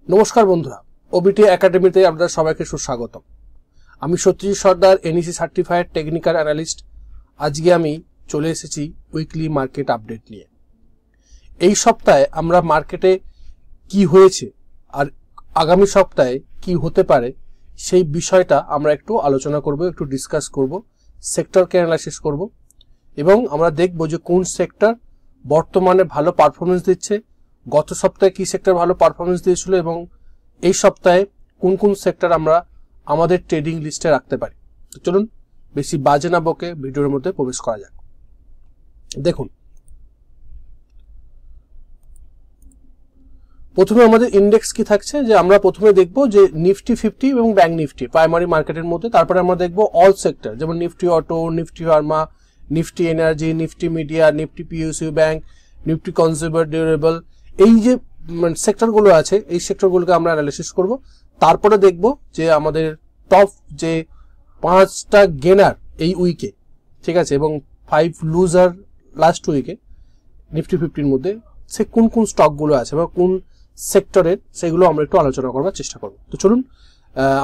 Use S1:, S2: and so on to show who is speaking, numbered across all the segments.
S1: নমস্কার বন্ধুরা, ওবিটি একাডেমিতে আপনাদের সবাইকে সুস্বাগত। আমি সত্যজিৎ সর্দার, এনইসি সার্টিফাইড টেকনিক্যাল অ্যানালিস্ট। আজকে আমি চলে এসেছি উইকলি মার্কেট আপডেট নিয়ে। এই সপ্তাহে আমরা মার্কেটে কি হয়েছে আর আগামী সপ্তাহে কি হতে পারে সেই বিষয়টা আমরা একটু আলোচনা করব, একটু ডিসকাস করব, সেক্টরকে অ্যানালাইসিস করব এবং আমরা দেখব যে কোন সেক্টর বর্তমানে ভালো পারফরমেন্স দিচ্ছে, গত সপ্তাহে কি সেক্টর ভালো পারফরমেন্স দিয়েছিল এবং এই সপ্তাহে কোন কোন সেক্টর আমরা আমাদের ট্রেডিং লিস্টে রাখতে পারি। তো চলুন বেশি বাজে না বকে ভিডিওর মধ্যে প্রবেশ করা যাক। দেখুন, প্রথমে আমাদের ইন্ডেক্স কি থাকছে, যে আমরা প্রথমে দেখব যে নিফটি 50 এবং ব্যাংক নিফটি প্রাইমারি মার্কেটের মধ্যে। তারপরে আমরা দেখব অল সেক্টর, যেমন Nifty auto, Nifty Pharma, Nifty energy, Nifty media, Nifty PSU bank, Nifty consumer durable. এই যে সেক্টরগুলো আছে এই সেক্টরগুলোকে আমরা অ্যানালিসিস করব। তারপরে দেখব যে আমাদের টপ যে 5টা গেনার এই উইকে, ঠিক আছে, এবং 5 লুজার লাস্ট উইকে নিফটি 50-র মধ্যে সে কোন কোন স্টকগুলো আছে বা কোন সেক্টরের, সেগুলো আমরা একটু আলোচনা করবার চেষ্টা করব। তো চলুন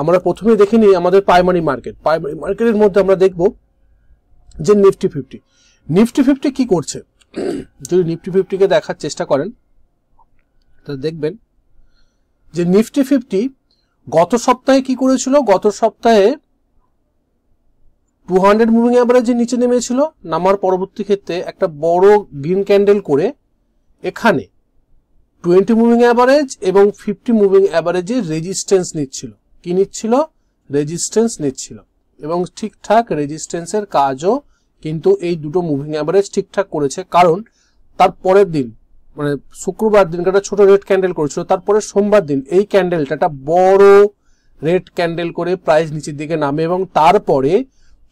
S1: আমরা প্রথমে দেখে নিই আমাদের প্রাইমারি মার্কেট। প্রাইমারি মার্কেটের মধ্যে আমরা দেখব যে নিফটি 50 কি করছে। যদি নিফটি 50-কে দেখার চেষ্টা করেন তো দেখবেন যে নিফটি 50 গত সপ্তাহে কি করেছিল। গত সপ্তাহে 200 মুভিং অ্যাভারেজের নিচে নেমেছিল, নামার পরবর্তী ক্ষেত্রে একটা বড় গ্রিন ক্যান্ডেল করে এখানে 20 মুভিং অ্যাভারেজ এবং 50 মুভিং অ্যাভারেজের রেজিস্ট্যান্স নিচ্ছিল। কি নিচ্ছিল? রেজিস্ট্যান্স নিচ্ছিল। এবং ঠিকঠাক রেজিস্ট্যান্সের কাজও কিন্তু এই দুটো মুভিং অ্যাভারেজ ঠিকঠাক করেছে, কারণ তার পরের দিন মানে শুক্রবার দিন একটা ছোট রেড ক্যান্ডেল করেছিল, তারপরে সোমবার দিন এই ক্যান্ডেলটা একটা বড় রেড ক্যান্ডেল করে প্রাইস নিচের দিকে নামে এবং তারপরে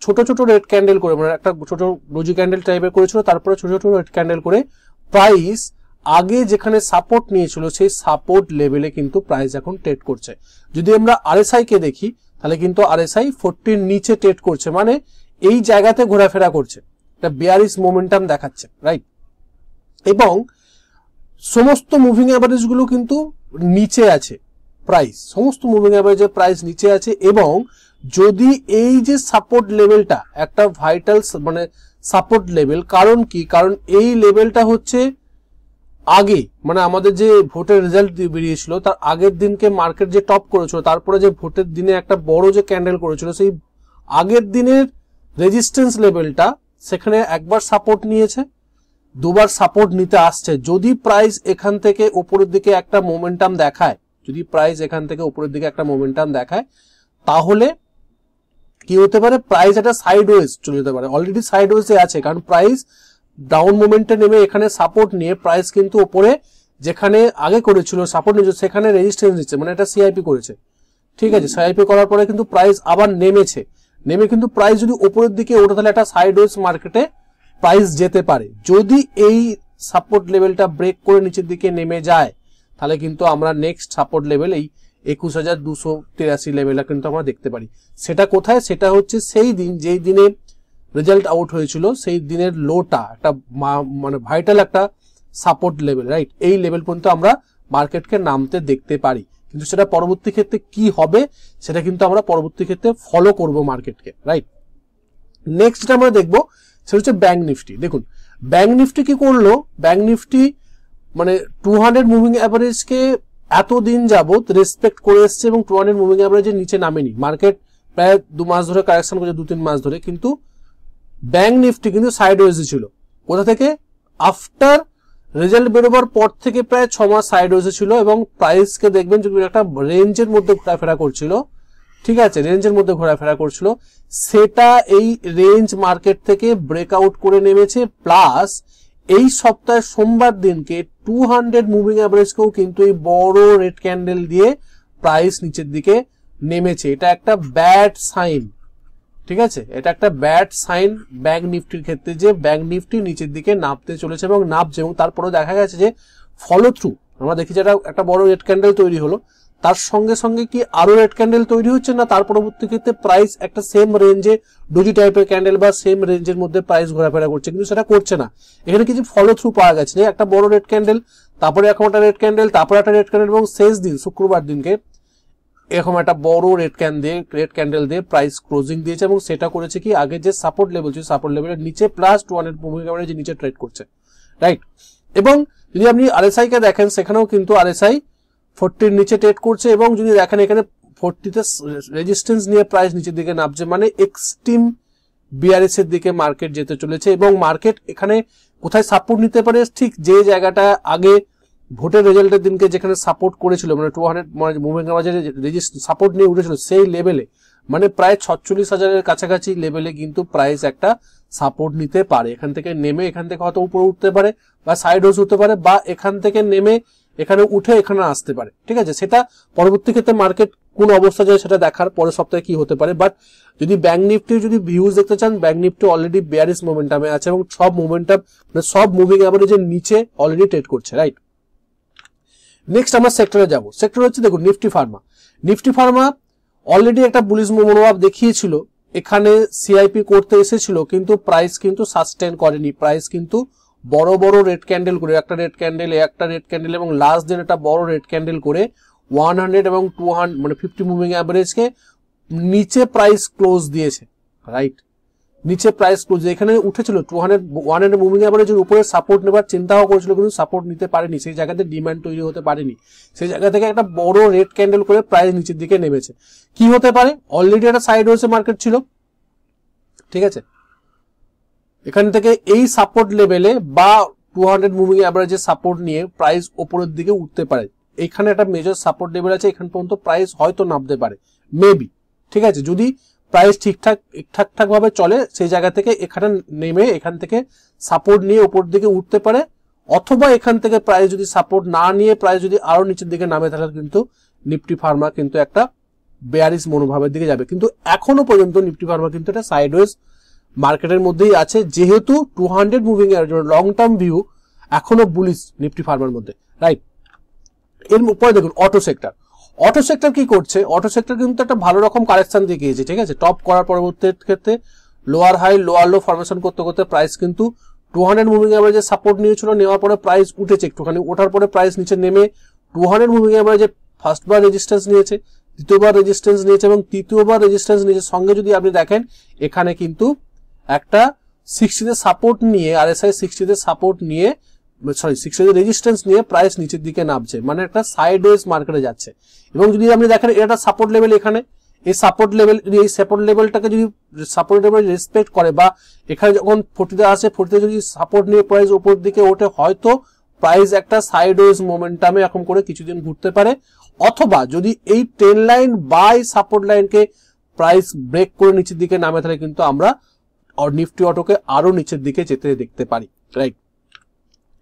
S1: ছোট ছোট রেড ক্যান্ডেল করে, মানে একটা ছোট রোজি ক্যান্ডেল টাইপের করেছিল, তারপরে ছোট ছোট রেড ক্যান্ডেল করে প্রাইস আগে যেখানে সাপোর্ট নিয়েছিল সেই সাপোর্ট লেভেলে কিন্তু প্রাইস এখন ট্রেড করছে। যদি আমরা আরএসআই কে দেখি তাহলে কিন্তু আরএসআই 40-র নিচে ট্রেড করছে, মানে এই জায়গাতে ঘোরাফেরা করছে, একটা বেয়ারিশ মোমেন্টাম দেখাচ্ছে, রাইট। এবং সমস্ত মুভিং অ্যাভারেজ গুলো কিন্তু নিচে আছে, প্রাইস সমস্ত মুভিং অ্যাভারেজের প্রাইস নিচে আছে। এবং যদি এই যে সাপোর্ট লেভেলটা একটা ভাইটাল মানে সাপোর্ট লেভেল, কারণ কি, কারণ এই লেভেলটা হচ্ছে আগে মানে আমাদের যে ভোটের রেজাল্ট বেরিয়েছিল তার আগের দিনকে মার্কেট যে টপ করেছিল, তারপরে যে ভোটের দিনে একটা বড় যে ক্যান্ডেল করেছিল, সেই আগের দিনের রেজিস্ট্যান্স লেভেলটা সেখানে একবার সাপোর্ট নিয়েছে, দুবার সাপোর্ট নিতে আসছে। যদি প্রাইস এখান থেকে উপরের দিকে একটা মোমেন্টাম দেখায়, যদি প্রাইস এখান থেকে উপরের দিকে একটা মোমেন্টাম দেখায়, তাহলে কি হতে পারে, প্রাইস একটা সাইডওয়েজ চলে যেতে পারে। অলরেডি সাইডওয়েজে আছে, কারণ প্রাইস ডাউন মোমেন্টে নেমে এখানে সাপোর্ট নিয়ে প্রাইস কিন্তু উপরে যেখানে আগে করেছিল সাপোর্ট নিয়েছে সেখানে রেজিস্ট্যান্স দিচ্ছে, মানে এটা সিআইপি করেছে, ঠিক আছে। সিআইপি করার পরে কিন্তু প্রাইস আবার নেমেছে, নেমে কিন্তু প্রাইস যদি উপরের দিকে ওঠে তাহলে একটা সাইডওয়েজ মার্কেটে প্রাইস যেতে পারে। যদি এই সাপোর্ট লেভেলটা ব্রেক করে নিচের দিকে নেমে যায় তাহলে কিন্তু আমরা নেক্সট সাপোর্ট লেভেল এই 21,283 লেভেলটা কিন্তু আমরা দেখতে পারি। সেটা কোথায়? সেটা হচ্ছে সেই দিন যেই দিনে রেজাল্ট আউট হয়েছিল, সেই দিনের লোটা একটা মানে ভাইটাল একটা সাপোর্ট লেভেল, রাইট। এই লেভেল পর্যন্ত আমরা মার্কেটকে নামতে দেখতে পারি, কিন্তু সেটা পরবর্তী ক্ষেত্রে কি হবে সেটা কিন্তু আমরা পরবর্তী ক্ষেত্রে ফলো করব মার্কেটকে, রাইট। নেক্সট যেটা আমরা দেখবো সেটা হচ্ছে ব্যাংক নিফটি। দেখুন ব্যাংক নিফটি কি করলো, ব্যাংক নিফটি মানে 200 মুভিং অ্যাভারেজকে এতদিন যাবত রেসপেক্ট করে এসছে এবং 200 মুভিং অ্যাভারেজের নিচে নামেনি। মার্কেট প্রায় 2 মাস ধরে কারেকশন করছে, 2-3 মাস ধরে, কিন্তু ব্যাংক নিফটি কিন্তু সাইডওয়েজে ছিল। কোথা থেকে? আফটার রেজাল্ট বেরোবার পর থেকে প্রায় 6 মাস সাইডওয়েজে ছিল এবং প্রাইসকে দেখবেন যে একটা রেঞ্জের মধ্যে ঘোরাফেরা করছিল, ঠিক আছে, রেঞ্জের মধ্যে ঘোরাফেরা করছিল। সেটা এই রেঞ্জ মার্কেট থেকে ব্রেকআউট করে নেমেছে, প্লাস এই সপ্তাহে সোমবার দিনকে 200 মুভিং অ্যাভারেজকেও কিন্তু এই বড় রেড ক্যান্ডেল দিয়ে প্রাইস নিচের দিকে নেমেছে। এটা একটা ব্যাড সাইন, ঠিক আছে, এটা একটা ব্যাড সাইন ব্যাংক নিফটির ক্ষেত্রে, যে ব্যাংক নিফটি নিচের দিকে নামতে চলেছে এবং নামছে। এবং তারপরে দেখা গেছে যে ফলো থ্রু আমরা দেখি যেটা একটা বড় রেড ক্যান্ডেল তৈরি হলো, তার সঙ্গে সঙ্গে কি আরো রেড ক্যান্ডেল তৈরি হচ্ছে না, তার পরবর্তী ক্ষেত্রে প্রাইস একটা সেম রেঞ্জে ডোজি টাইপের ক্যান্ডেল বা সেম রেঞ্জের মধ্যে প্রাইস ঘোরাফেরা করছে, কিন্তু সেটা করছে না। এখানে কিছু ফলো থ্রু পাওয়া গেছে, একটা বড় রেড ক্যান্ডেল, তারপরে এরকম একটা রেড ক্যান্ডেল, তারপরে একটা রেড ক্যান্ডেল, এবং শেষ দিন শুক্রবার দিনকে এরকম একটা বড় রেড ক্যান্ডেল দিয়ে প্রাইস ক্লোজিং দিয়েছে, এবং সেটা করেছে কি আগে যে সাপোর্ট লেভেল ছিল সাপোর্ট লেভেলের নিচে প্লাস 200 মুভিং অ্যাভারেজ নিচে ট্রেড করছে, রাইট। এবং যদি আপনি আরএসআই কে দেখেন সেখানেও কিন্তু আরএসআই 40 নিচে ট্রেড করছে, এবং যদি দেখেন এখানে 40 তে রেজিস্ট্যান্স নিয়ে প্রাইস নিচের দিকে নামছে, মানে এক্সট্রিম বিআরএস এর দিকে মার্কেট যেতে চলেছে। এবং মার্কেট এখানে কোথায় সাপোর্ট নিতে পারে, ঠিক যে জায়গাটা আগে ভোটের রেজাল্টের দিনকে যেখানে সাপোর্ট করেছিল, মানে 200 মুভিং অ্যাভারেজের সাপোর্ট নিয়ে উঠেছিল সেই লেভেলে, মানে প্রায় 46,000-এর কাছাকাছি লেভেলে কিন্তু প্রাইস একটা সাপোর্ট নিতে পারে। এখান থেকে নেমে এখান থেকে হয়তো উপরে উঠতে পারে, বা সাইড ওয়েজ হতে পারে, বা এখান থেকে নেমে এখানে উঠে এখানে আসতে পারে, ঠিক আছে। সেটা পরবর্তী ক্ষেত্রে মার্কেট কোন অবস্থা যায় সেটা দেখার, পরের সপ্তাহে কি হতে পারে। বাট যদি ব্যাংক নিফটি যদি ভিউজ দেখতে চান, ব্যাংক নিফটি অলরেডি বেয়ারিশ মোমেন্টামে আছে, এবং সব মোমেন্টাম মানে সব মুভিং অ্যাভারেজের নিচে অলরেডি ট্রেড করছে, রাইট। নেক্সট আমরা সেক্টরে যাব। সেক্টর হচ্ছে দেখুন Nifty Pharma. Nifty Pharma already একটা বুলিশ মনোভাব দেখিয়েছিল, এখানে সিআইপি করতে এসেছিল, কিন্তু প্রাইস কিন্তু সাস্টেন করেনি। প্রাইস কিন্তু বড় বড় রেড ক্যান্ডেল করে, একটা রেড ক্যান্ডেল এবং লাস্ট দিন একটা বড় রেড ক্যান্ডেল করে 100 এবং 200 মানে 50 মুভিং অ্যাভারেজকে নিচে প্রাইস ক্লোজ দিয়েছে, রাইট। নিচে প্রাইস ক্লোজ এখানে উঠেছিল 100 মুভিং অ্যাভারেজের উপরে সাপোর্ট নেবার চিন্তাও করেছিল, কিন্তু সাপোর্ট নিতে পারেনি, সেই জায়গাতে ডিমান্ড তৈরি হতে পারেনি, সেই জায়গা থেকে একটা বড় রেড ক্যান্ডেল করে প্রাইস নিচের দিকে নেমেছে। কি হতে পারে, অলরেডি একটা সাইড ওয়েজে মার্কেট ছিল, ঠিক আছে। এখান থেকে এই সাপোর্ট লেভেলে বা 200 মুভিং অ্যাভারেজের সাপোর্ট নিয়ে প্রাইস উপরের দিকে উঠতে পারে। এখানে একটা মেজর সাপোর্ট লেভেল আছে, এখান পর্যন্ত প্রাইস হয়তো নামতে পারে, মেবি, ঠিক আছে। যদি প্রাইস ঠিকঠাক ভাবে চলে, সেই জায়গা থেকে এখানে নেমে এখান থেকে সাপোর্ট নিয়ে উপর দিকে উঠতে পারে, অথবা এখান থেকে প্রাইস যদি সাপোর্ট না নিয়ে প্রাইস যদি আরো নিচের দিকে নামে, তাহলে কিন্তু নিফটি ফার্মা কিন্তু একটা বেয়ারিশ মনোভাবের দিকে যাবে। কিন্তু এখনো পর্যন্ত নিফটি ফার্মা কিন্তু একটা সাইডওয়েজ মার্কেটের মধ্যেই আছে, যেহেতু 200 মুভিং এর জন্য লং টার্ম ভিউ এখনো বুলিশ নিফটি ফার্মার মধ্যে, রাইট। এর উপরে দেখুন অটো সেক্টর কি করছে, অটো সেক্টর কিন্তু একটা ভালো রকম কারেকশন দেখিয়েছে, ঠিক আছে। টপ করার পরবর্তী ক্ষেত্রে lower high lower low formation করতে করতে প্রাইস কিন্তু 200 মুভিং অ্যাভারেজে সাপোর্ট নিয়েছিল, নেওয়ার পরে প্রাইস উঠেছে একটুখানি, ওঠার পরে প্রাইস নিচে নেমে 200 মুভিং অ্যাভারেজে ফার্স্টবার রেজিস্ট্যান্স নিয়েছে, দ্বিতীয়বার রেজিস্ট্যান্স নিয়েছে, এবং তৃতীয়বার রেজিস্ট্যান্স নিয়েছে। সঙ্গে যদি আপনি দেখেন এখানে কিন্তু একটা 60 সাপোর্ট নিয়ে, আরএসআই 60 সাপোর্ট নিয়ে 60 রেজিস্ট্যান্স নিয়ে প্রাইস নিচের দিকে নামছে, মানে একটা সাইডওয়েজ মার্কেটে যাচ্ছে। এবং যদি আপনি দেখেন এটা সাপোর্ট লেভেল, এখানে এই সাপোর্ট লেভেলটাকে যদি সাপোর্ট লেভেল রেসপেক্ট করে, বা এখানে যখন 40 আসে 40 যদি সাপোর্ট নিয়ে প্রাইস উপর দিকে ওঠে, হয়তো প্রাইস একটা সাইডওয়েজ মোমেন্টামে এরকম করে কিছুদিন ঘুরতে পারে, অথবা যদি এই ট্রেন্ড লাইন বা এই সাপোর্ট লাইনকে প্রাইস ব্রেক করে নিচের দিকে নামে, তাহলে কিন্তু আমরা নিফটি অটোকে আরো নিচের দিকে যেতে দেখতে পারি, রাইট।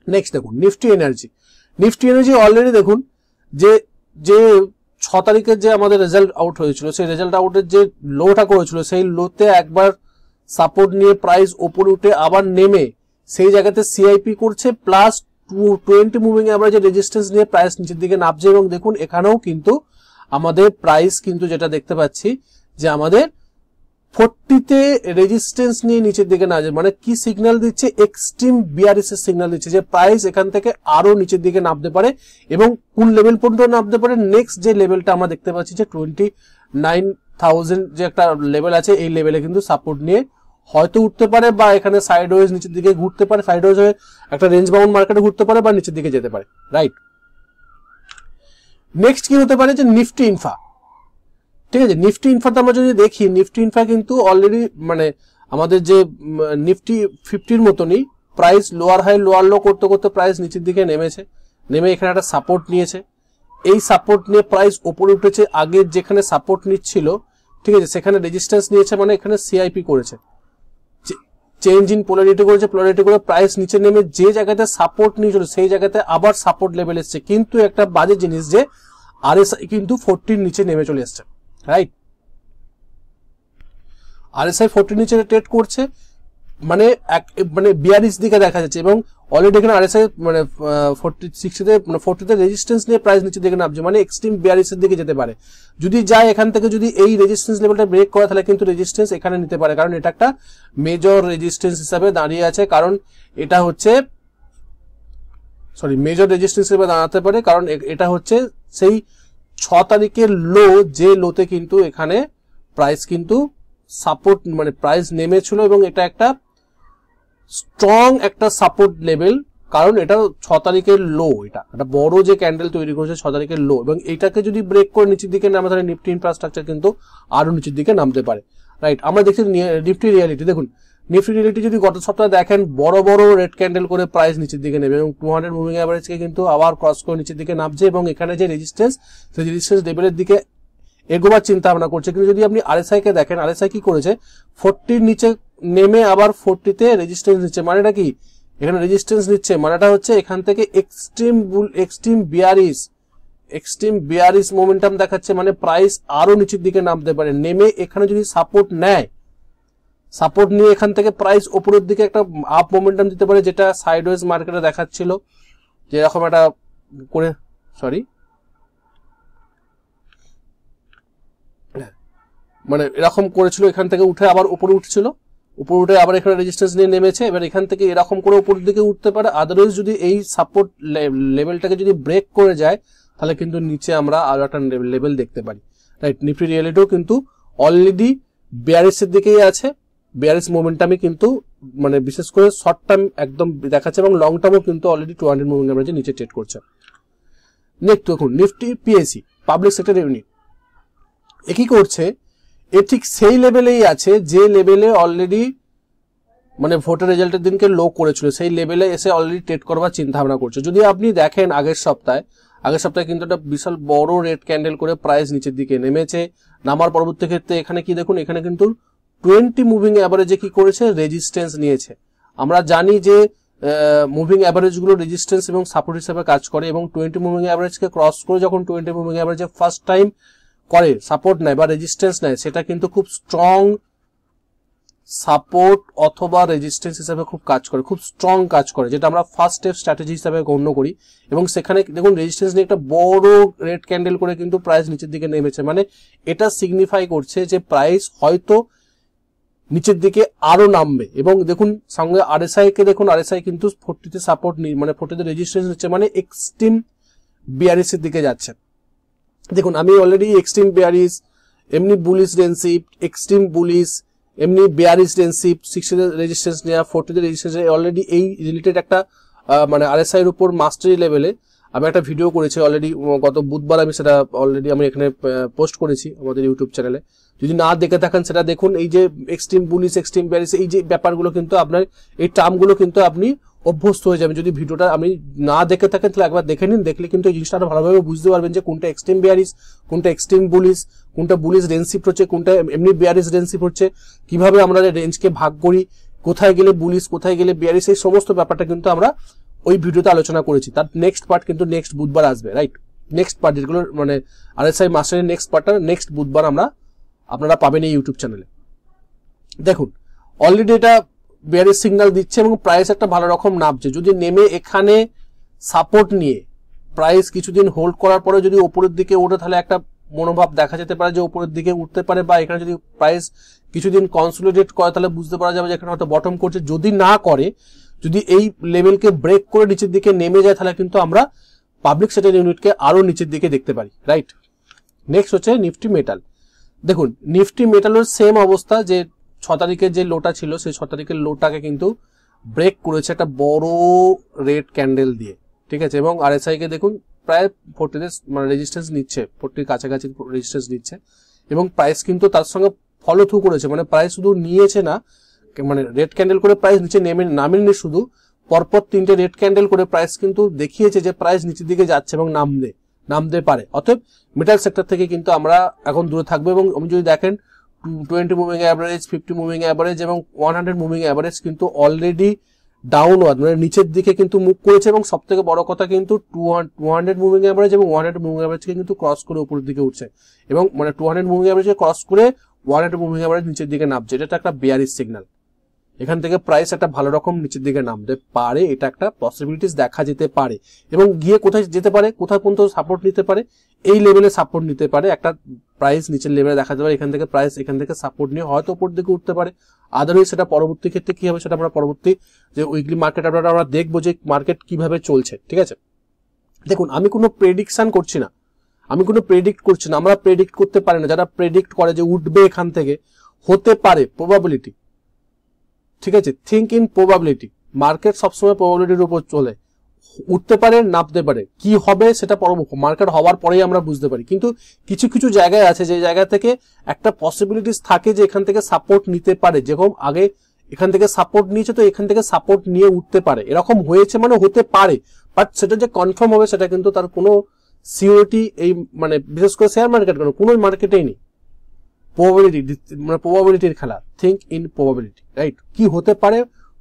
S1: নেক্সট দেখুন নিফটি এনার্জি অলরেডি দেখুন যে 6 তারিখের যে আমাদের রেজাল্ট আউট হয়েছিল, সেই রেজাল্ট আউটের যে লোটা করেছিল, সেই লোতে একবার সাপোর্ট নিয়ে প্রাইস উপরে উঠে আবার নেমে সেই জায়গাতে সিআইপি করছে, প্লাস 20 মুভিং অ্যাভারেজের রেজিস্ট্যান্স নিয়ে প্রাইস নিচের দিকে নামছে। এবং দেখুন এখানেও কিন্তু আমাদের প্রাইস কিন্তু যেটা দেখতে পাচ্ছি যে আমাদের 40-তে রেজিস্ট্যান্স নিয়ে নিচের দিকে না, মানে কি সিগন্যাল দিচ্ছে, এক্সট্রিম বিআরএস এর সিগন্যাল দিচ্ছে যে প্রাইস এখান থেকে আরো নিচের দিকে নামতে পারে। এবং কোন লেভেল পর্যন্ত নামতে পারে, নেক্সট যে লেভেলটা আমরা দেখতে পাচ্ছি যে 29,000 যে একটা লেভেল আছে, এই লেভেলে কিন্তু সাপোর্ট নিয়ে হয়তো উঠতে পারে, বা এখানে সাইডওয়েজ নিচের দিকে ঘুরতে পারে, সাইডওয়েজ হয়ে একটা রেঞ্জ বাউন্ড মার্কেটে ঘুরতে পারে, বা নিচের দিকে যেতে পারে, রাইট। নেক্সট কি হতে পারে যে নিফটি ইনফা, ঠিক আছে। নিফটি ইনফাতে আমরা যদি দেখি, নিফটি ইনফা কিন্তু অলরেডি মানে আমাদের যে নিফটি 50-র মতনই price lower high lower low করতে করতে প্রাইস নিচের দিকে নেমে এখানে একটা সাপোর্ট নিয়েছে, এই সাপোর্ট নিয়ে প্রাইস উপরে উঠেছে, আগে যেখানে সাপোর্ট নিচ্ছিল, ঠিক আছে, সেখানে রেজিস্ট্যান্স নিয়েছে, মানে এখানে সিআইপি করেছে, চেঞ্জ ইন পোলারিটি করেছে, পোলারিটি করে প্রাইস নিচে নেমে যে জায়গাতে সাপোর্ট নিয়েছিল সেই জায়গাতে আবার সাপোর্ট লেভেল এসছে। কিন্তু একটা বাজে জিনিস যে আরএসআই কিন্তু 40-র নিচে নেমে চলে এসছে, রাইট। আরএসআই 40 নিচে ট্রেড করছে, মানে বিয়ারিশ দিকে দেখা যাচ্ছে, এবং অলরেডি এখানে আরএসআই মানে 40-তে রেজিস্ট্যান্স নিয়ে প্রাইস নিচের দিকে নামছে, মানে এক্সট্রিম বিয়ারিশের দিকে যেতে পারে। যদি যায় এখান থেকে যদি এই রেজিস্ট্যান্স লেভেলটা ব্রেক করে, তাহলে কিন্তু রেজিস্ট্যান্স এখানে নিতে পারে, কারণ এটা একটা মেজর রেজিস্ট্যান্স হিসাবে দাঁড়িয়ে আছে, কারণ এটা হচ্ছে সরি মেজর রেজিস্ট্যান্স হিসেবে দাঁড়াতে পারে, কারণ এটা হচ্ছে সেই 6 তারিখের লো, যে লোতে কিন্তু এখানে প্রাইস কিন্তু সাপোর্ট মানে প্রাইস নেমেছিল এবং এটা একটা স্ট্রং একটা সাপোর্ট লেভেল, কারণ এটা 6 তারিখের লো, এটা একটা বড় যে ক্যান্ডেল তৈরি করেছে 6 তারিখের লো, এবং এটাকে যদি ব্রেক করে নিচের দিকে নামে তাহলে নিফটি ইনফ্রাস্ট্রাকচার কিন্তু আরো নিচের দিকে নামতে পারে, রাইট। আমরা দেখছি নিফটি রিয়ালিটি, দেখুন নিফটি রিয়ালিটি যদি গত সপ্তাহে দেখেন বড় বড় রেড ক্যান্ডেল করে প্রাইস নিচের দিকে নেবে এবং 200 মুভিং অ্যাভারেজকে কিন্তু আবার ক্রস করে নিচের দিকে নামছে এবং এখানে যে রেজিস্ট্যান্স সেই রেজিস্ট্যান্স লেভেলের দিকে এগোবার চিন্তা ভাবনা করছে। কিন্তু যদি আপনি আরএসআই কে দেখেন, আরএসআই কি করেছে 40 নিচে নেমে আবার 40 তে রেজিস্ট্যান্স নিচ্ছে, মানেটা কি এখানে রেজিস্ট্যান্স নিচ্ছে মানেটা হচ্ছে এখান থেকে এক্সট্রিম বিয়ারিশ মোমেন্টাম দেখাচ্ছে, মানে প্রাইস আরো নিচের দিকে নামতে পারে। নেমে এখানে যদি সাপোর্ট নেয়, সাপোর্ট নিয়ে এখান থেকে প্রাইস উপরের দিকে একটা আপ মোমেন্টাম দিতে পারে, যেটা সাইডওয়েজ মার্কেটে দেখাচ্ছিল যেরকম একটা করে মানে এরকম করেছিল, এখান থেকে উঠে আবার উপরে উঠছিল, উপরে উঠে আবার এখানে রেজিস্ট্যান্স নিয়ে নেমেছে, এবার এখান থেকে এরকম করে উপরের দিকে উঠতে পারে। আদারওয়াইজ যদি এই সাপোর্ট লেভেলটাকে যদি ব্রেক করে যায় তাহলে কিন্তু নিচে আমরা আরো একটা লেভেল দেখতে পারি, রাইট। নিফটি রিয়েলিটিও কিন্তু অলরেডি বিয়ারিশের দিকেই আছে, বিয়ারিশ মোমেন্টামে কিন্তু মানে বিশেষ করে শর্ট টার্ম একদম দেখাচ্ছে এবং লং টার্মও কিন্তু অলরেডি 200 মুভিং অ্যাভারেজে নিচে ট্রেড করছে। নেক্সট দেখুন Nifty PSE, public sector unit, এ কি করছে, এ ঠিক সেই লেভেলেই আছে যে লেভেলে অলরেডি মানে ভোটের রেজাল্টের দিনকে লো করেছিল, সেই লেভেলে এসে অলরেডি ট্রেড করবার চিন্তা ভাবনা করছে। যদি আপনি দেখেন আগের সপ্তাহে কিন্তু একটা বিশাল বড় রেড ক্যান্ডেল করে প্রাইস নিচের দিকে নেমেছে, নামার পরবর্তী ক্ষেত্রে এখানে কি দেখুন, এখানে কিন্তু 20 মুভিং অ্যাভারেজে কি করেছে, রেজিস্ট্যান্স নিয়েছে। আমরা জানি যে মুভিং অ্যাভারেজ গুলো রেজিস্ট্যান্স এবং সাপোর্ট হিসেবে কাজ করে এবং 20 মুভিং অ্যাভারেজকে ক্রস করে যখন 20 মুভিং অ্যাভারেজে ফার্স্ট টাইম করে সাপোর্ট নেয় বা রেজিস্ট্যান্স নেয়, সেটা কিন্তু খুব স্ট্রং সাপোর্ট অথবা রেজিস্ট্যান্স হিসেবে খুব কাজ করে, খুব স্ট্রং কাজ করে, যেটা আমরা ফার্স্ট স্টেপ স্ট্র্যাটেজি হিসেবে গণ্য করি। এবং সেখানে দেখুন রেজিস্ট্যান্স নিয়ে একটা বড় রেড ক্যান্ডেল করে কিন্তু প্রাইস নিচের দিকে নেমেছে, মানে এটা সিগনিফাই করছে যে প্রাইস হয়তো নিচের দিকে আরো নামবে। এবং দেখুন সঙ্গে আরএসআই কে দেখুন, আরএসআই কিন্তু 40 তে সাপোর্ট মানে 40 তে রেজিস্ট্যান্স নিচ্ছে, মানে এক্সট্রিম বিয়ারিশ এর দিকে যাচ্ছে। দেখুন আমি অলরেডি এক্সট্রিম বিয়ারিশ, এমনি বুলিশ রেঞ্জশিপ, এক্সট্রিম বুলিশ, এমনি বিয়ারিশ রেঞ্জশিপ, 60 তে রেজিস্ট্যান্স নেওয়া, 40 তে রেজিস্ট্যান্স অলরেডি এই রিলেটেড একটা মানে আরএসআই এর উপর মাস্টারি লেভেলে আমি একটা ভিডিও করেছি অলরেডি, গত বুধবার আমি সেটা অলরেডি আমি এখানে পোস্ট করেছি আমাদের ইউটিউব চ্যানেলে। যদি না দেখে থাকেন সেটা দেখুন। এই যে এক্সট্রিম বুলিশ, এক্সট্রিম বিয়ারিশ, এই যে ব্যাপারগুলো কিন্তু আপনার এই টার্মগুলো কিন্তু আপনি অভ্যস্ত হয়ে যাবেন। যদি ভিডিওটা আপনি না দেখে থাকেন তাহলে একবার দেখে নিন, দেখলে কিন্তু এই জিনিসটা আরো ভালোভাবে বুঝতে পারবেন যে কোনটা এক্সট্রিম বিয়ারিশ, কোনটা এক্সট্রিম বুলিশ, কোনটা বুলিশ রেঞ্জশিপ হচ্ছে, কোনটা এমনি বিয়ারিশ রেঞ্জশিপ হচ্ছে, কিভাবে আমরা রেঞ্জকে ভাগ করি, কোথায় গেলে বুলিশ কোথায় গেলে বিয়ারিশ, এই সমস্ত ব্যাপারটা কিন্তু আমরা ওই ভিডিওতে আলোচনা করেছি। তার নেক্সট পার্ট কিন্তু নেক্সট বুধবার আসবে, রাইট। নেক্সট পার্ট যেগুলো মানে আরএসআই মাস্টারের নেক্সট পার্টটা নেক্সট বুধবার আপনারা পাবেন এই ইউটিউব চ্যানেলে। দেখুন অলরেডি এটা বিয়ারিশ সিগন্যাল দিচ্ছে এবং প্রাইস একটা ভালো রকম নামছে। যদি নেমে এখানে সাপোর্ট নিয়ে প্রাইস কিছুদিন হোল্ড করার পরে যদি উপরের দিকে ওঠে তাহলে একটা মনোভাব দেখা যেতে পারে যে উপরের দিকে উঠতে পারে, বা এখানে যদি প্রাইস কিছুদিন কনসোলিডেট করে তাহলে বুঝতে পারা যাবে যে এখানে হয়তো বটম করছে। যদি না করে, যদি এই লেভেলকে ব্রেক করে নিচের দিকে নেমে যায় তাহলে কিন্তু আমরা পাবলিক সেক্টর ইউনিটকে আরো নিচের দিকে দেখতে পারি, রাইট। নেক্সট হচ্ছে নিফটি মেটাল। দেখুন নিফটি মেটালের সেম অবস্থা, যে 6 তারিখের যে লোটা ছিল সেই 6 তারিখের লোটাকে কিন্তু ব্রেক করেছে একটা বড় রেড ক্যান্ডেল দিয়ে, ঠিক আছে। এবং আরএসআই কে দেখুন প্রায় 40 তে মানে রেজিস্ট্যান্স নিচ্ছে, 40 কাছাকাছি রেজিস্ট্যান্স নিচ্ছে এবং প্রাইস কিন্তু তার সঙ্গে ফলো থ্রু করেছে, মানে প্রাইস শুধু নিয়েছে না, মানে রেড ক্যান্ডেল করে প্রাইস নিচে নামেনি, শুধু পরপর 3টে রেড ক্যান্ডেল করে প্রাইস কিন্তু দেখিয়েছে যে প্রাইস নিচের দিকে যাচ্ছে এবং নামতে পারে। অতএব মেটাল সেক্টর থেকে কিন্তু আমরা এখন দূরে থাকবো। এবং আমি যদি দেখেন 20 মুভিং অ্যাভারেজ, 50 মুভিং অ্যাভারেজ এবং 100 মুভিং অ্যাভারেজ কিন্তু অলরেডি ডাউনওয়ার্ড মানে নিচের দিকে কিন্তু মুভ করেছে এবং সব থেকে বড় কথা কিন্তু 200 মুভিং অ্যাভারেজ এবং 100 মুভিং অ্যাভারেজকে কিন্তু ক্রস করে উপরের দিকে উঠছে এবং মানে 200 মুভিং অ্যাভারেজকে ক্রস করে 100 মুভিং অ্যাভারেজ নিচের দিকে নামছে। এটা একটা বিয়ারিশ সিগন্যাল, এখান থেকে প্রাইস একটা ভালো রকম নিচের দিকে নামতে পারে, এটা একটা পসিবিলিটিস দেখা যেতে পারে। এবং গিয়ে কোথায় যেতে পারে, কোথায় পর্যন্ত সাপোর্ট নিতে পারে, এই লেভেলে সাপোর্ট নিতে পারে, একটা প্রাইস নিচের লেভেলে দেখা যেতে পারে, এখান থেকে প্রাইস এখান থেকে সাপোর্ট নিয়ে হয়তো উপর দিকে উঠতে পারে। আদারওয়াইজ সেটা পরবর্তী ক্ষেত্রে কি হবে সেটা আমরা পরবর্তী যে উইকলি মার্কেট আমরা দেখবো যে মার্কেট কিভাবে চলছে। ঠিক আছে, দেখুন আমি কোনো প্রেডিকশন করছি না, আমি কোনো প্রেডিক্ট করছি না, আমরা প্রেডিক্ট করতে পারি না। যারা প্রেডিক্ট করে যে উঠবে এখান থেকে, হতে পারে, প্রবাবিলিটি, ঠিক আছে, থিঙ্ক ইন প্রবাবিলিটি, মার্কেট সবসময় প্রবাবিলিটির উপর চলে, উঠতে পারে নামতে পারে, কি হবে সেটা মার্কেট হওয়ার পরেই আমরা বুঝতে পারি। কিন্তু কিছু কিছু জায়গায় আছে যে জায়গা থেকে একটা পসিবিলিটিস থাকে যে এখান থেকে সাপোর্ট নিতে পারে, যেরকম আগে এখান থেকে সাপোর্ট নিয়েছে তো এখান থেকে সাপোর্ট নিয়ে উঠতে পারে, এরকম হয়েছে মানে হতে পারে, বাট সেটা যে কনফার্ম হবে সেটা কিন্তু তার কোনো সিওরিটি এই মানে বিশেষ করে শেয়ার মার্কেট কেন কোনো মার্কেটেই নেই। প্রবাবিলিটি মানে প্রবাবিলিটির খেলা, থিঙ্ক ইন প্রবাবিলিটি, রাইট। কি হতে পারে,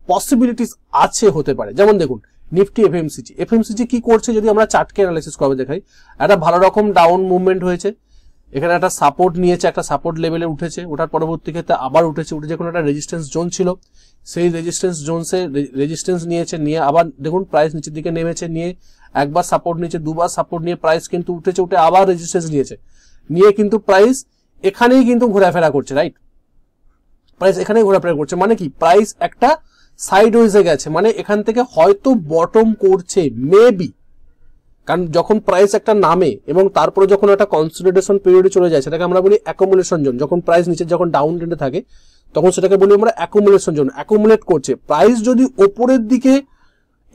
S1: পসিবিলিটিস আছে, হতে পারে। যেমন দেখুন নিফটি এফএমসিজি কি করছে যদি আমরা চার্টকে অ্যানালাইসিস করে দেখাই, একটা ভালো রকম ডাউন মুভমেন্ট হয়েছে, এখানে একটা সাপোর্ট নিয়েছে, একটা সাপোর্ট লেভেলে উঠেছে, ওটার পরবর্তী ক্ষেত্রে আবার উঠে যখন একটা রেজিস্ট্যান্স জোন ছিল সেই রেজিস্ট্যান্স জোনসে রেজিস্ট্যান্স নিয়েছে, নিয়ে আবার দেখুন প্রাইস নিচের দিকে নেমেছে, নিয়ে একবার সাপোর্ট নিয়েছে, দুবার সাপোর্ট নিয়ে প্রাইস কিন্তু উঠে আবার রেজিস্ট্যান্স নিয়ে কিন্তু প্রাইস এখানেই কিন্তু ঘোরাফেরা করছে, রাইট। প্রাইস এখানেই ঘোরাফেরা করছে মানে কি, প্রাইস একটা সাইড ওয়েজে গেছে, মানে এখান থেকে হয়তো বটম করছে মেবি। কারণ যখন প্রাইস একটা নামে এবং তারপরে যখন একটা কনসলিডেশন পিরিয়ডে চলে যায় সেটাকে আমরা বলি অ্যাকুমুলেশন জোন। যখন প্রাইস নিচে যখন ডাউন ট্রেন্ডে থাকে তখন সেটাকে বলি আমরা অ্যাকুমুলেশন জোন। অ্যাকুমুলেট করছে প্রাইস, যদি ওপরের দিকে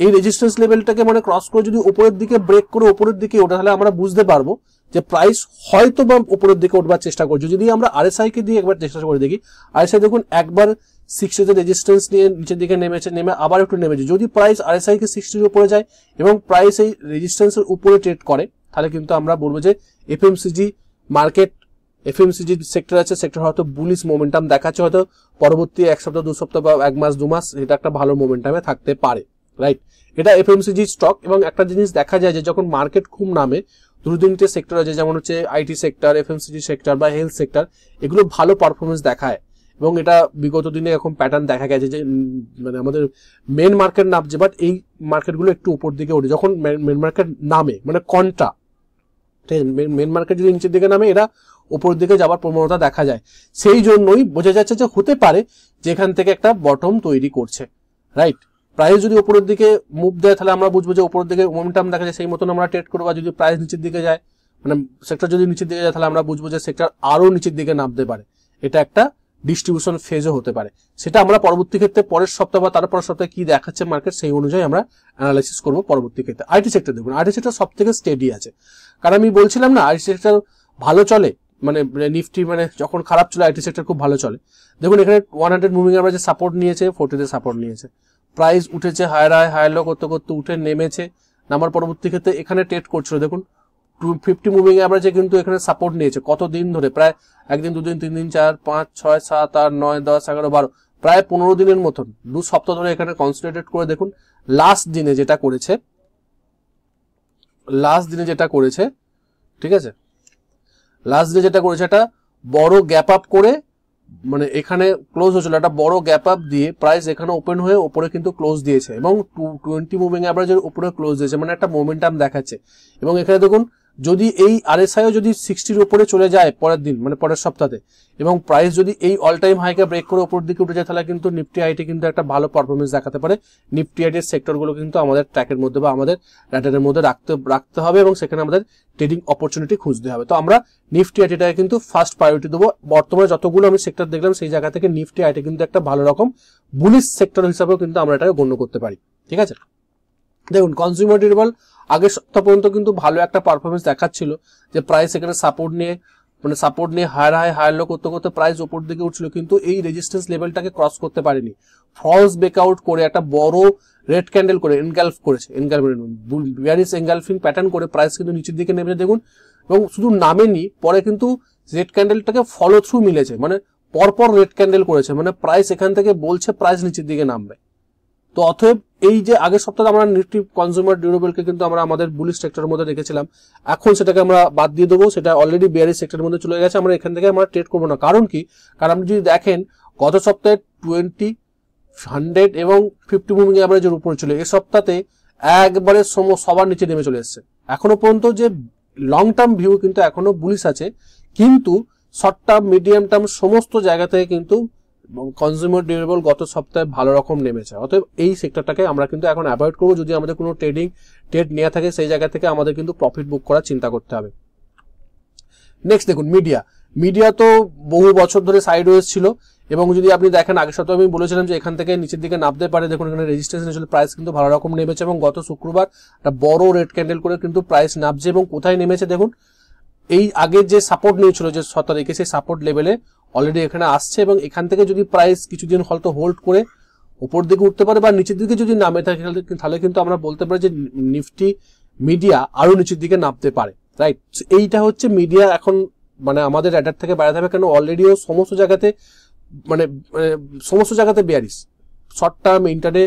S1: এই রেজিস্ট্যান্স লেভেলটাকে মানে ক্রস করে যদি উপরের দিকে ব্রেক করে উপরের দিকে ওঠে তাহলে আমরা বুঝতে পারবো যে প্রাইস হয়তো বা উপরের দিকে উঠবার চেষ্টা করছে। যদি আমরা আরএসআই কে দিয়ে একবার চেষ্টা করে দেখি, আরএসআই দেখুন একবার 60 রেজিস্ট্যান্স নিয়ে নিচের দিকে নেমেছে, নেমে আবার একটু নেমেছে। যদি প্রাইস আরএসআই কে 60 উপরে যায় এবং প্রাইস এই রেজিস্ট্যান্সের উপরে ট্রেড করে তাহলে কিন্তু আমরা বলবো যে এফএমসিজি মার্কেট, এফএমসিজি সেক্টর আছে, সেক্টর হয়তো বুলিশ মোমেন্টাম দেখাচ্ছে, হয়তো পরবর্তী এক সপ্তাহ দু সপ্তাহ বা এক মাস দু মাস এটা একটা ভালো মোমেন্টামে থাকতে পারে, রাইট। এটা এফএমসিজি স্টক। এবং একটা জিনিস দেখা যায় যে যখন মার্কেট খুব নামে, দুটো তিনটে সেক্টর আছে যেমন হচ্ছে আইটি সেক্টর, এফএমসিজি সেক্টর বা হেলথ সেক্টর, এগুলো ভালো পারফরমেন্স দেখায়। এবং এটা বিগত দিনে এরকম প্যাটার্ন দেখা গেছে যে মানে আমাদের মেন মার্কেট নামছে বাট এই মার্কেটগুলো একটু উপর দিকে ওঠে যখন মেন মার্কেট নামে, মানে কন্ট্রা, ঠিক আছে। মেন মার্কেট যদি নিচের দিকে নামে এরা উপর দিকে যাওয়ার প্রবণতা দেখা যায়। সেই জন্যই বোঝা যাচ্ছে যে হতে পারে যেখান থেকে একটা বটম তৈরি করছে, রাইট। প্রাইস যদি উপরের দিকে মুভ দেয় তাহলে আমরা বুঝবো যে উপরের দিকে মোমেন্টাম দেখা যায়, সেই মতন আমরা ট্রেড করবো। আর যদি প্রাইস নিচের দিকে যায়, মানে সেক্টর যদি নিচের দিকে যায় তাহলে আমরা বুঝবো যে সেক্টর আরো নিচের দিকে নামতে পারে, এটা একটা ডিস্ট্রিবিউশন ফেজও হতে পারে। সেটা আমরা পরবর্তী ক্ষেত্রে পরের সপ্তাহ বা তারপরের সপ্তাহে কি দেখাচ্ছে মার্কেট সেই অনুযায়ী আমরা অ্যানালাইসিস করবো পরবর্তী ক্ষেত্রে। আইটি সেক্টর দেখুন, আইটি সেক্টর সব থেকে স্টেডি আছে, কারণ আমি বলছিলাম না আইটি সেক্টর ভালো চলে, মানে নিফটি মানে যখন খারাপ চলে আইটি সেক্টর খুব ভালো চলে। দেখুন এখানে 100 মুভিং অ্যাভারেজে সাপোর্ট নিয়েছে, 40 সাপোর্ট নিয়েছে, প্রাইস উঠেছে হায়ার লো করতে করতে উঠে নেমেছে, নামার পরবর্তী ক্ষেত্রে এখানে ট্রেড করছিল। দেখুন 250 মুভিং অ্যাভারেজে কিন্তু এখানে সাপোর্ট নিয়েছে কত দিন ধরে, প্রায় একদিন দুদিন 3 দিন 4 5 6 7 8 9 10 11 12 প্রায় 15 দিনের মতন, 2 সপ্তাহ ধরে এখানে কনসলিডেট করে দেখুন লাস্ট দিনে যেটা করেছে, ঠিক আছে, লাস্ট দিনে যেটা করেছে একটা বড় গ্যাপ আপ করে, মানে এখানে ক্লোজ হয়েছিল একটা বড় গ্যাপ আপ দিয়ে প্রাইস এখানে ওপেন হয়ে উপরে কিন্তু ক্লোজ দিয়েছে এবং 20 মুভিং অ্যাভারেজের উপরে ক্লোজ দিয়েছে, মানে একটা মোমেন্টাম দেখাচ্ছে। এবং এখানে দেখুন যদি এই আরএসআইও যদি 60 উপরে চলে যায় পরের দিন মানে পরের সপ্তাহে, এবং প্রাইস যদি এই অল টাইম হাইকে ব্রেক করে উপর দিকে উঠে যায় তাহলে কিন্তু নিফটি আইটি কিন্তু একটা ভালো পারফরমেন্স দেখাতে পারে। নিফটি আইটির সেক্টরগুলো কিন্তু আমাদের ট্র্যাকের মধ্যে বা আমাদের র্যাডারের মধ্যে রাখতে হবে এবং সেখানে আমাদের ট্রেডিং অপরচুনিটি খুঁজতে হবে। তো আমরা নিফটি আইটিটাকে কিন্তু ফার্স্ট প্রায়োরিটি দেবো। বর্তমানে যতগুলো আমি সেক্টর দেখলাম সেই জায়গা থেকে নিফটি আইটি কিন্তু একটা ভালো রকম বুলিশ সেক্টর হিসাবেও কিন্তু আমরা এটাকে গণ্য করতে পারি, ঠিক আছে। দেখুন কনজিউমার ডিউরেবল আগের সপ্তাহ পর্যন্ত কিন্তু ভালো একটা পারফরমেন্স দেখাচ্ছিল, যে প্রাইস এখানে সাপোর্ট নিয়ে হায়ার লো করতে করতে প্রাইস উপর দিকে উঠছিল, কিন্তু এই রেজিস্ট্যান্স লেভেলটাকে ক্রস করতে পারেনি, ফলস ব্রেকআউট করে একটা বড় রেড ক্যান্ডেল করে বিয়ারিশ এনগালফিং প্যাটার্ন করে প্রাইস কিন্তু নিচের দিকে নেমেছে দেখুন। এবং শুধু নামেনি, পরে কিন্তু রেড ক্যান্ডেলটাকে ফলো থ্রু মিলেছে, মানে পরপর রেড ক্যান্ডেল করেছে, মানে প্রাইস এখান থেকে বলছে প্রাইস নিচের দিকে নামবে। তো অতএব এই যে আগের সপ্তাহে আমরা নিফটি কনজিউমার ডিউরেবলকে কিন্তু আমরা আমাদের বুলিশ সেক্টরের মধ্যে রেখেছিলাম, এখন সেটাকে আমরা বাদ দিয়ে দেবো, সেটা অলরেডি বিয়ারিশ সেক্টরের মধ্যে চলে গেছে, আমরা এখান থেকে আমরা ট্রেড করবো না। কারণ কি, কারণ আপনি যদি দেখেন গত সপ্তাহে 100 এবং 50 মুভিং অ্যাভারেজের উপরে ছিল। এই সপ্তাহে একবারে সবার নিচে নেমে চলে এসছে। এখনো পর্যন্ত যে লং টার্ম ভিউ কিন্তু এখনো বুলিশ আছে, কিন্তু শর্ট টার্ম, মিডিয়াম টার্ম সমস্ত জায়গা থেকে কিন্তু কনজিউমার ডিউরেবল গত সপ্তাহে ভালো রকম নেমেছে। অতএব এই সেক্টরটাকে আমরা কিন্তু এখন অ্যাভয়েড করবো। যদি আমাদের কোনো ট্রেড নেওয়া থাকে সেই জায়গা থেকে আমাদের কিন্তু প্রফিট বুক করার চিন্তা করতে হবে। নেক্সট দেখুন মিডিয়া তো বহু বছর ধরে সাইডওয়েজ ছিল, এবং যদি আপনি দেখেন আগের সপ্তাহে আমি বলেছিলাম যে এখান থেকে নিচের দিকে নামতে পারে। দেখুন এখানে রেজিস্ট্যান্স নিয়েছিল, প্রাইস কিন্তু ভালো রকম নেমেছে, এবং গত শুক্রবার একটা বড় রেড ক্যান্ডেল করে কিন্তু প্রাইস নামছে। এবং কোথায় নেমেছে দেখুন, এই আগের যে সাপোর্ট নিয়েছিল যে 6 তারিখে, সেই সাপোর্ট লেভেলে অলরেডি এখানে আসছে, এবং এখান থেকে যদি প্রাইস কিছুদিন হয়তো হোল্ড করে উপর দিকে উঠতে পারে বা নিচের দিকে যদি নামে থাকে, তাহলে কিন্তু আমরা বলতে পারি যে নিফটি মিডিয়া আরো নিচের দিকে নামতে পারে, রাইট। এইটা হচ্ছে মিডিয়া এখন মানে আমাদের র্যাডার থেকে বাইরে থাকবে, কেন অলরেডিও সমস্ত জায়গাতে bearish. Short term, intraday,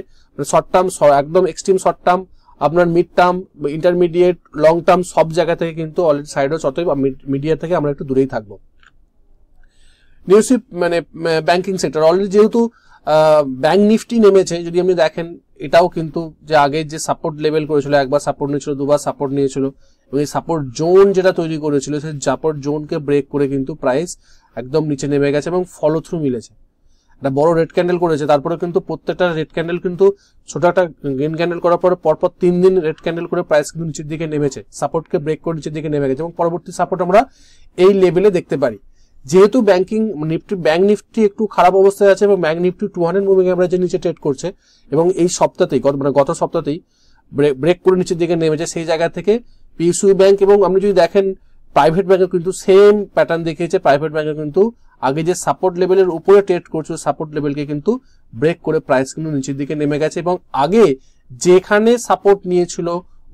S1: short term, একদম এক্সট্রিম শর্ট টার্ম, আপনার mid term, intermediate, long term সব জায়গা থেকে কিন্তু অলরেডি সাইড হচ্ছে। অতএব মিডিয়া থেকে আমরা একটু দূরেই থাকবো। নিউসি মানে ব্যাংকিং সেক্টর অলরেডি যেহেতু ব্যাংক নিফটি নেমেছে, যদি আপনি দেখেন এটাও কিন্তু যে আগে যে সাপোর্ট লেভেল করেছিল, একবার সাপোর্ট নিয়েছিল, দুবার সাপোর্ট নিয়েছিল, এবং এই সাপোর্ট জোন যেটা তৈরি করেছিল সেই সাপোর্ট জোনকে ব্রেক করে কিন্তু প্রাইস একদম নিচে নেমে গেছে এবং ফলো থ্রু মিলেছে। একটা বড় রেড ক্যান্ডেল করেছে, তারপরে কিন্তু প্রত্যেকটা রেড ক্যান্ডেল কিন্তু ছোট একটা গ্রিন ক্যান্ডেল করার পরে পরপর 3 দিন রেড ক্যান্ডেল করে প্রাইস কিন্তু নিচের দিকে নেমেছে, সাপোর্টকে ব্রেক করে নিচের দিকে নেমে গেছে, এবং পরবর্তী সাপোর্ট আমরা এই লেভেলে দেখতে পারি। যেহেতু ব্যাংক নিফটি একটু খারাপ অবস্থায় আছে এবং ব্যাংক নিফটি 200 মুভিং অ্যাভারেজের নিচে ট্রেড করছে, এবং এই সপ্তাহতেই গত সপ্তাহতেই ব্রেক করে নিচের দিকে নেমেছে, সেই জায়গা থেকে পিএসইউ ব্যাংক এবং আপনি যদি দেখেন প্রাইভেট ব্যাংকে কিন্তু সেম প্যাটার্ন দেখিয়েছে। প্রাইভেট ব্যাংকে কিন্তু আগে যে সাপোর্ট লেভেলের উপরে ট্রেড করছিল, সাপোর্ট লেভেলকে কিন্তু ব্রেক করে প্রাইস কিন্তু নিচের দিকে নেমে গেছে, এবং আগে যেখানে সাপোর্ট নিয়েছিল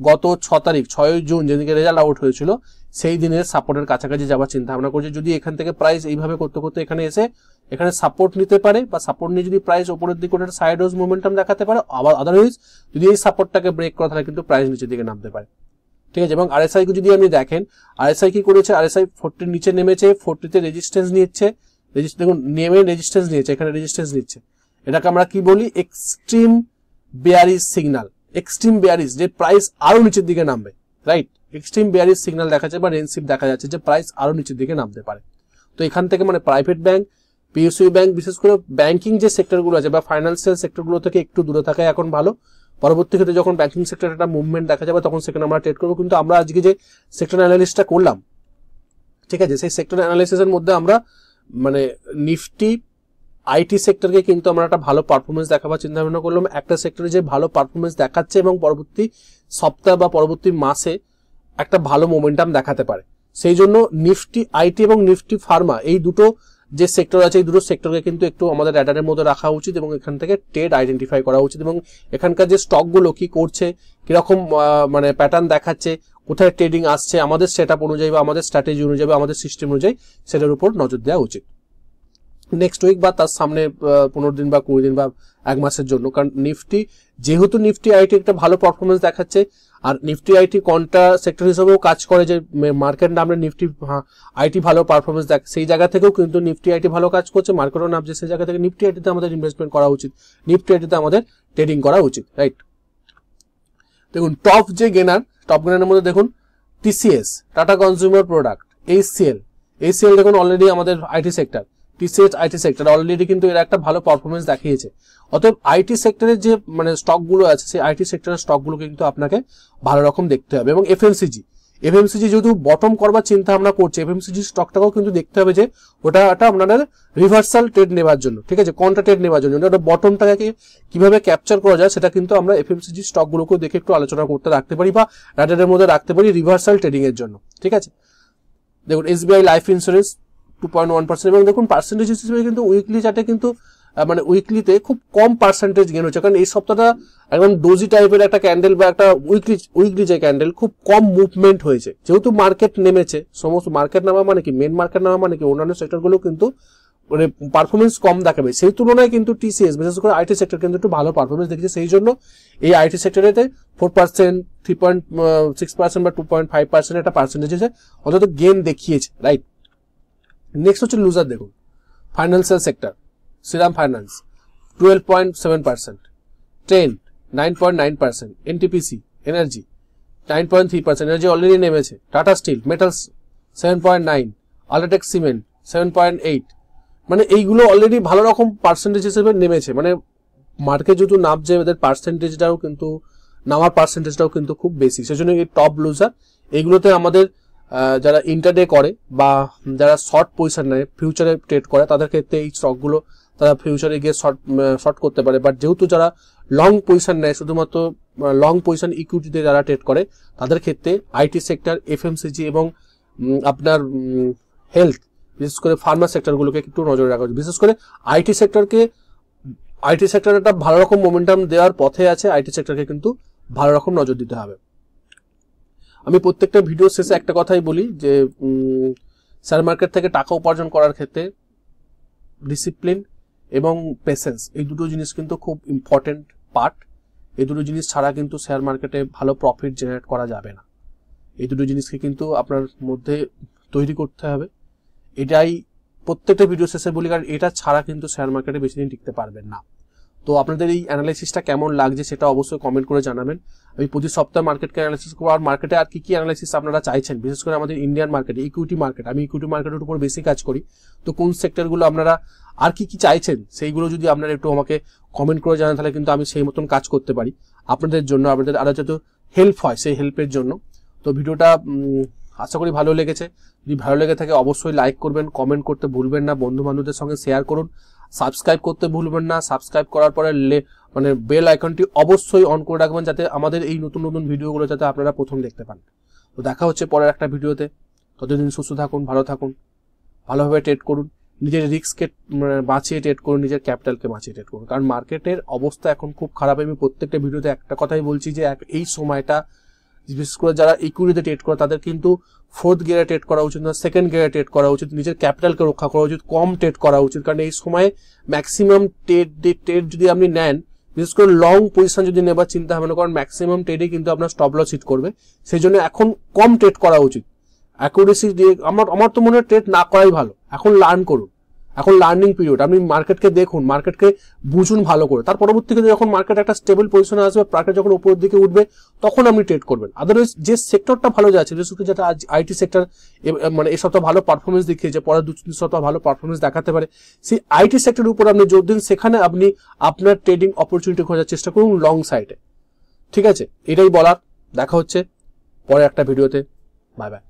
S1: গত 6 তারিখ 6 জুন যেদিকে রেজাল্ট আউট হয়েছিল, সেই দিনের সাপোর্টের কাছাকাছি যাওয়ার চিন্তা ভাবনা করছে। যদি এখান থেকে প্রাইস এইভাবে করতে করতে এখানে এসে এখানে সাপোর্ট নিতে পারে, বা সাপোর্ট নিয়ে যদি প্রাইস উপরের দিকে ওঠার সাইডওয়েজ মোমেন্টাম দেখাতে পারে, আবার আদারওয়াইজ যদি এই সাপোর্টটাকে ব্রেক করে তাহলে কিন্তু প্রাইস নিচের দিকে নামতে পারে, ঠিক আছে। এবং আরএসআই কে যদি আপনি দেখেন, আরএসআই কি করেছে, আরএসআই 40 নিচে নেমেছে, 40 তে রেজিস্ট্যান্স নিচ্ছে, দেখুন নেমে রেজিস্ট্যান্স নিয়েছে, এখানে রেজিস্ট্যান্স নিচ্ছে। এটাকে আমরা কি বলি, extreme bearish signal, extreme bearish, যে প্রাইস আরো নিচের দিকে নামবে, রাইট। এক্সট্রিম বেয়ারিশ সিগন্যাল দেখা যাচ্ছে বা রেঞ্জ শিফট দেখা যাচ্ছে যে প্রাইস আরো নিচের দিকে নামতে পারে। তো এখান থেকে মানে প্রাইভেট ব্যাংক, পিএসইউ ব্যাংক, বিশেষ করে ব্যাংকিং যে সেক্টরগুলো আছে বা ফাইন্যান্সিয়াল সেক্টরগুলো থেকে একটু দূরে থাকাই এখন ভালো। পরবর্তী ক্ষেত্রে যখন ব্যাংকিং সেক্টরে একটা মুভমেন্ট দেখা যাবে তখন সেখানে আমরা ট্রেড করবো। কিন্তু আমরা আজকে যে সেক্টর অ্যানালিসিসটা করলাম, ঠিক আছে, সেই সেক্টর অ্যানালিসিসের মধ্যে আমরা মানে নিফটি আইটি সেক্টরকে কিন্তু আমরা একটা ভালো পারফরমেন্স দেখাবার চিন্তা ভাবনা করলাম। একটা সেক্টরে যে ভালো পারফরমেন্স দেখাচ্ছে এবং পরবর্তী সপ্তাহ বা পরবর্তী মাসে একটা ভালো মোমেন্টাম দেখাতে পারে, সেই জন্য নিফটি আইটি এবং নিফটি ফার্মা এই দুটো যে সেক্টর আছে, এই দুটো সেক্টরকে কিন্তু একটু আমাদের র্যাডারের মধ্যে রাখা উচিত এবং এখান থেকে ট্রেড আইডেন্টিফাই করা উচিত, এবং এখানকার যে স্টকগুলো কি করছে, কিরকম মানে প্যাটার্ন দেখাচ্ছে, কোথায় ট্রেডিং আসছে, আমাদের সেটআপ অনুযায়ী বা আমাদের স্ট্র্যাটেজি অনুযায়ী বা আমাদের সিস্টেম অনুযায়ী সেটার উপর নজর দেওয়া উচিত নেক্সট উইক বা তার সামনে 15 দিন বা 20 দিন বা 1 মাসের জন্য। কারণ নিফটি যেহেতু নিফটি আইটি একটা ভালো পারফরমেন্স দেখাচ্ছে, আর নিফটি আইটি কন্ট্রা সেক্টর হিসেবেও কাজ করে, যে মার্কেট নামলে নিফটি আইটি ভালো পারফরমেন্স দেখ, সেই জায়গা থেকেও কিন্তু নিফটি আইটি ভালো কাজ করছে, মার্কেটও নামছে, সেই জায়গা থেকে নিফটি আইটিতে আমাদের ইনভেস্টমেন্ট করা উচিত, নিফটি আইটিতে আমাদের ট্রেডিং করা উচিত, রাইট। দেখুন টপ গেনারের মধ্যে দেখুন TCS, tata consumer product, HCL দেখুন অলরেডি আমাদের IT sector, TCS IT sector already কিন্তু এরা একটা ভালো পারফরমেন্স দেখিয়েছে। অতএব আইটি সেক্টরের যে মানে স্টকগুলো আছে, সেই আইটি সেক্টরের স্টকগুলো কিন্তু আপনাকে ভালো রকম দেখতে হবে। এবং এফএমসিজি যেহেতু বটম করবার চিন্তা আমরা করছি, এফএমসিজি স্টকটাকেও কিন্তু দেখতে হবে যে ওটা আপনাদের রিভার্সাল ট্রেড নেওয়ার জন্য, ঠিক আছে, কন্ট্রা ট্রেড নেওয়ার জন্য, ওটা বটমটাকে কিভাবে ক্যাপচার করা যায় সেটা কিন্তু আমরা এফএমসিজি স্টকগুলোকেও দেখে একটু আলোচনা করতে রাখতে পারি বা রাডারের মধ্যে রাখতে পারি রিভার্সাল ট্রেডিং এর জন্য, ঠিক আছে। দেখুন এসবিআই লাইফ ইন্স্যুরেন্স 2.1%, এবং দেখুন পার্সেন্টেজ হিসেবে কিন্তু উইকলি চার্টে কিন্তু মানে উইকলিতে খুব কম পার্সেন্টেজ গেন হচ্ছে, কারণ এই সপ্তাহটা একদম ডোজি টাইপের একটা ক্যান্ডেল বা একটা উইকলি যে ক্যান্ডেল খুব কম মুভমেন্ট হয়েছে, যেহেতু মার্কেট নেমেছে, সমস্ত মার্কেট নামা মানে কি মেন মার্কেট নামা মানে কি অন্যান্য সেক্টরগুলো কিন্তু মানে পারফরমেন্স কম দেখাবে, সেই তুলনায় কিন্তু টিসিএস বিশেষ করে আইটি সেক্টর কিন্তু একটু ভালো পারফরমেন্স দেখেছে, সেই জন্য এই আইটি সেক্টরেতে 4%, 3.6% বা 2.5% একটা পার্সেন্টেজ অন্তত গেন দেখিয়েছে, রাইট। নেক্সট হচ্ছে লুজার, দেখুন financial sector, Shriram Finance 12.7%, Trent 9.9%, NTPC energy 9.3%, energy already নেমেছে, Tata Steel metals 7.9, UltraTech Cement 7.8, মানে এইগুলো অলরেডি ভালো রকম পার্সেন্টেজ হিসেবে নেমেছে। মানে মার্কেট যেহেতু নামছে, এদের পার্সেন্টেজটাও কিন্তু নামার পার্সেন্টেজটাও কিন্তু খুব বেশি, সেজন্য এই টপ লুজার। এইগুলোতে আমাদের যারা ইন্টারডে করে বা যারা শর্ট পজিশন নেয়, ফিউচারে ট্রেড করে, তাদের ক্ষেত্রে এই স্টকগুলো তারা ফিউচারে গিয়ে শর্ট করতে পারে। বাট যেহেতু যারা লং পজিশন নেয়, শুধুমাত্র লং পজিশন ইকুইটিতে যারা ট্রেড করে, তাদের ক্ষেত্রে আইটি সেক্টর, এফএমসিজি এবং আপনার হেলথ, বিশেষ করে ফার্মা সেক্টরগুলোকে একটু নজরে রাখা উচিত। বিশেষ করে আইটি সেক্টর একটা ভালো রকম মোমেন্টাম দেওয়ার পথে আছে, আইটি সেক্টরকে কিন্তু ভালো রকম নজর দিতে হবে। আমি প্রত্যেকটা ভিডিও শেষে একটা কথাই বলি যে শেয়ার মার্কেট থেকে টাকা উপার্জন করার ক্ষেত্রে ডিসিপ্লিন এবং পেশেন্স, এই দুটো জিনিস কিন্তু খুব ইম্পর্টেন্ট পার্ট। এই দুটো জিনিস ছাড়া কিন্তু শেয়ার মার্কেটে ভালো প্রফিট জেনারেট করা যাবে না। এই দুটো জিনিসকে কিন্তু আপনার মধ্যে তৈরি করতে হবে। এটাই প্রত্যেকটা ভিডিও শেষে বলি, কারণ এটা ছাড়া কিন্তু শেয়ার মার্কেটে বেশি দিন টিকতে পারবেন না। তো আপনাদের এই অ্যানালাইসিসটা কেমন লাগছে সেটা অবশ্যই কমেন্ট করে জানাবেন। আমি প্রতি সপ্তাহে মার্কেটকে অ্যানালাইসিস করবো। আর মার্কেটে আর কি অ্যানালাইসিস আপনারা চাইছেন, বিশেষ করে আমাদের ইন্ডিয়ান মার্কেট, ইকুইটি মার্কেট, আমি ইকুইটি মার্কেটের উপর বেশি কাজ করি। তো কোন সেক্টরগুলো আপনারা আর কি চাইছেন, সেইগুলো যদি আপনারা একটু আমাকে কমেন্ট করে জানান, তাহলে কিন্তু আমি সেই মতন কাজ করতে পারি আপনাদের জন্য, আপনাদের আরো যত হেল্প হয় সেই হেল্পের জন্য। তো ভিডিওটা আশা করি ভালো লেগেছে। যদি ভালো লেগে থাকে অবশ্যই লাইক করবেন, কমেন্ট করতে ভুলবেন না, বন্ধু বান্ধবদের সঙ্গে শেয়ার করুন, সাবস্ক্রাইব করতে ভুলবেন না। সাবস্ক্রাইব করার পরে মানে বেল আইকনটি অবশ্যই অন করে রাখবেন, যাতে আমাদের এই নতুন নতুন ভিডিওগুলো যাতে আপনারা প্রথম দেখতে পান। তো দেখা হচ্ছে পরের একটা ভিডিওতে। ততদিন সুস্থ থাকুন, ভালো থাকুন, ভালোভাবে ট্রেড করুন, নিজের রিস্ককে বাঁচিয়ে ট্রেড করুন, নিজের ক্যাপিটালকে বাঁচিয়ে ট্রেড করুন। কারণ মার্কেটের অবস্থা এখন খুব খারাপ। আমি প্রত্যেকটা ভিডিওতে একটা কথাই বলছি যে এই সময়টা বিশেষ করে যারা ইকুইটিতে ট্রেড করে তাদের কিন্তু ফোর্থ গিয়ারে ট্রেড করা উচিত না, সেকেন্ড গিয়ারে ট্রেড করা উচিত, নিজের ক্যাপিটালকে রক্ষা করা উচিত, কম ট্রেড করা উচিত। কারণ এই সময় ম্যাক্সিমাম ট্রেড যদি আপনি নেন, বিশেষ করে লং পজিশন যদি নেবার চিন্তা ভাবনা করেন, ম্যাক্সিমাম ট্রেডে কিন্তু আপনার স্টপ লস হিট করবে। সেই জন্য এখন কম ট্রেড করা উচিত। অ্যাকুরেসি দিয়ে আমার তো মনে হয় ট্রেড না করাই ভালো। এখন লার্ন করুন, এখন লার্নিং পিরিয়ড। আপনি মার্কেটকে দেখুন, মার্কেটকে বুঝুন ভালো করে, তার পরবর্তীতে যখন মার্কেট একটা স্টেবল পজিশনে আসবে, মার্কেট যখন উপরের দিকে উঠবে, তখন আপনি ট্রেড করবেন। আদারওয়াইজ যে সেক্টরটা ভালো যাচ্ছে, বিশেষ করে যেটা আইটি সেক্টর, মানে এই সপ্তাহ ভালো পারফরমেন্স দেখিয়েছে, পরের 2-3 সপ্তাহ ভালো পারফরমেন্স দেখাতে পারে, সেই আইটি সেক্টরের উপর আপনি জোর দিন। সেখানে আপনি আপনার ট্রেডিং অপরচুনিটি খোঁজার চেষ্টা করুন লং সাইডে। ঠিক আছে, এটাই বলার। দেখা হচ্ছে পরে একটা ভিডিওতে। Bye bye.